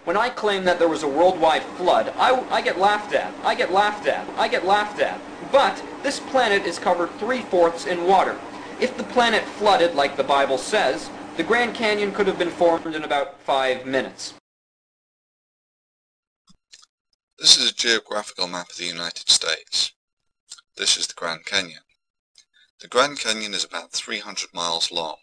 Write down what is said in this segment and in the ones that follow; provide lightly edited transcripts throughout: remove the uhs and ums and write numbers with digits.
When I claim that there was a worldwide flood, I get laughed at. I get laughed at. I get laughed at. But this planet is covered 3/4 in water. If the planet flooded, like the Bible says, the Grand Canyon could have been formed in about 5 minutes. This is a geographical map of the United States. This is the Grand Canyon. The Grand Canyon is about 300 miles long.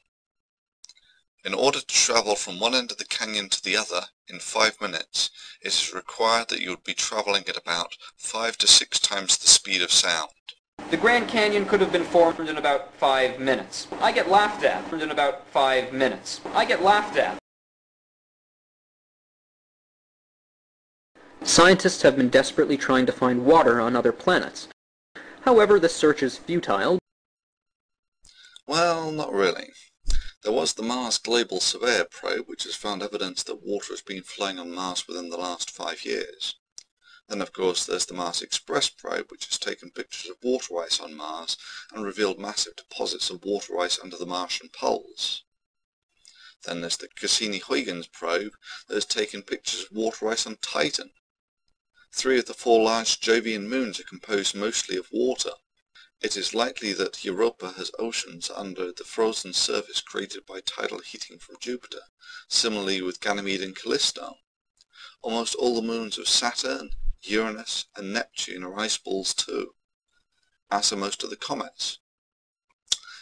In order to travel from one end of the canyon to the other in 5 minutes, it is required that you would be traveling at about 5 to 6 times the speed of sound. The Grand Canyon could have been formed in about 5 minutes. I get laughed at in about 5 minutes. I get laughed at. Scientists have been desperately trying to find water on other planets. However, the search is futile. Well, not really. There was the Mars Global Surveyor probe, which has found evidence that water has been flowing on Mars within the last 5 years. Then, of course, there's the Mars Express probe, which has taken pictures of water ice on Mars and revealed massive deposits of water ice under the Martian poles. Then there's the Cassini-Huygens probe that has taken pictures of water ice on Titan. 3 of the 4 large Jovian moons are composed mostly of water. It is likely that Europa has oceans under the frozen surface created by tidal heating from Jupiter, similarly with Ganymede and Callisto. Almost all the moons of Saturn, Uranus and Neptune are ice balls too, as are most of the comets.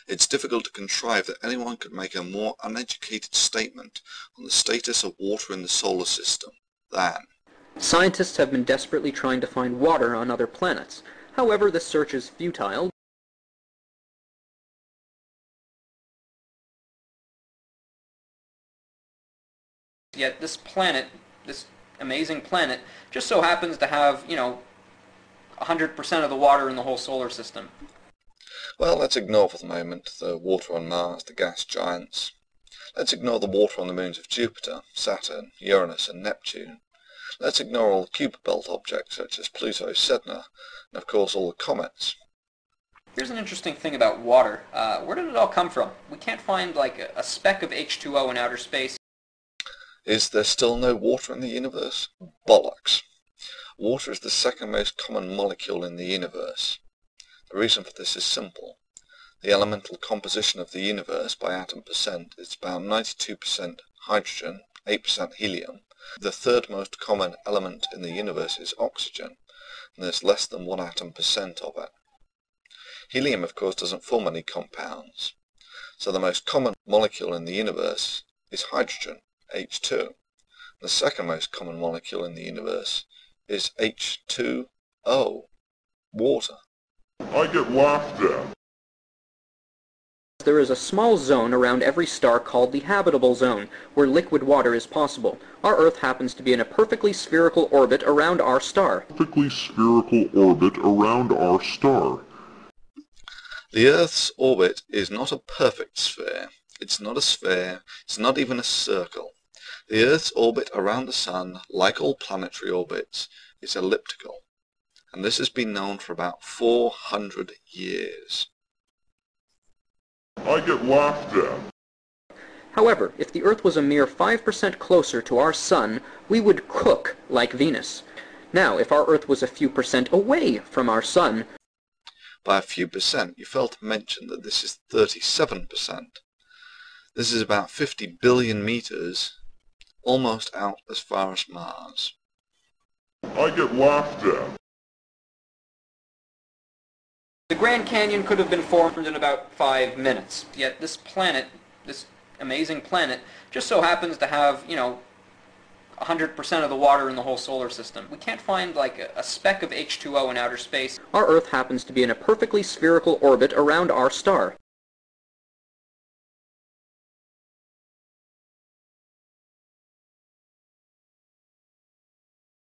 It's difficult to contrive that anyone could make a more uneducated statement on the status of water in the solar system than Scientists have been desperately trying to find water on other planets. However, the search is futile. Yet this planet, this amazing planet, just so happens to have, 100% of the water in the whole solar system. Well, let's ignore for the moment the water on Mars, the gas giants. Let's ignore the water on the moons of Jupiter, Saturn, Uranus and Neptune. Let's ignore all the Kuiper Belt objects such as Pluto, Sedna, and of course all the comets. Here's an interesting thing about water. Where did it all come from? We can't find like a speck of H2O in outer space. Is there still no water in the universe? Bollocks. Water is the second most common molecule in the universe. The reason for this is simple. The elemental composition of the universe by atom percent is about 92% hydrogen, 8% helium. The third most common element in the universe is oxygen, and there's less than 1 atom percent of it. Helium, of course, doesn't form any compounds, so the most common molecule in the universe is hydrogen, H2. The second most common molecule in the universe is H2O, water. I get laughed at. There is a small zone around every star called the habitable zone, where liquid water is possible. Our Earth happens to be in a perfectly spherical orbit around our star. Perfectly spherical orbit around our star. The Earth's orbit is not a perfect sphere. It's not a sphere. It's not even a circle. The Earth's orbit around the Sun, like all planetary orbits, is elliptical. And this has been known for about 400 years. I get laughed at. However, if the Earth was a mere 5% closer to our Sun, we would cook like Venus. Now, if our Earth was a few percent away from our Sun... By a few percent, you fail to mention that this is 37%. This is about 50 billion meters, almost out as far as Mars. I get laughed at. The Grand Canyon could have been formed in about 5 minutes. Yet this planet, this amazing planet, just so happens to have, 100% of the water in the whole solar system. We can't find like a speck of H2O in outer space. Our Earth happens to be in a perfectly spherical orbit around our star.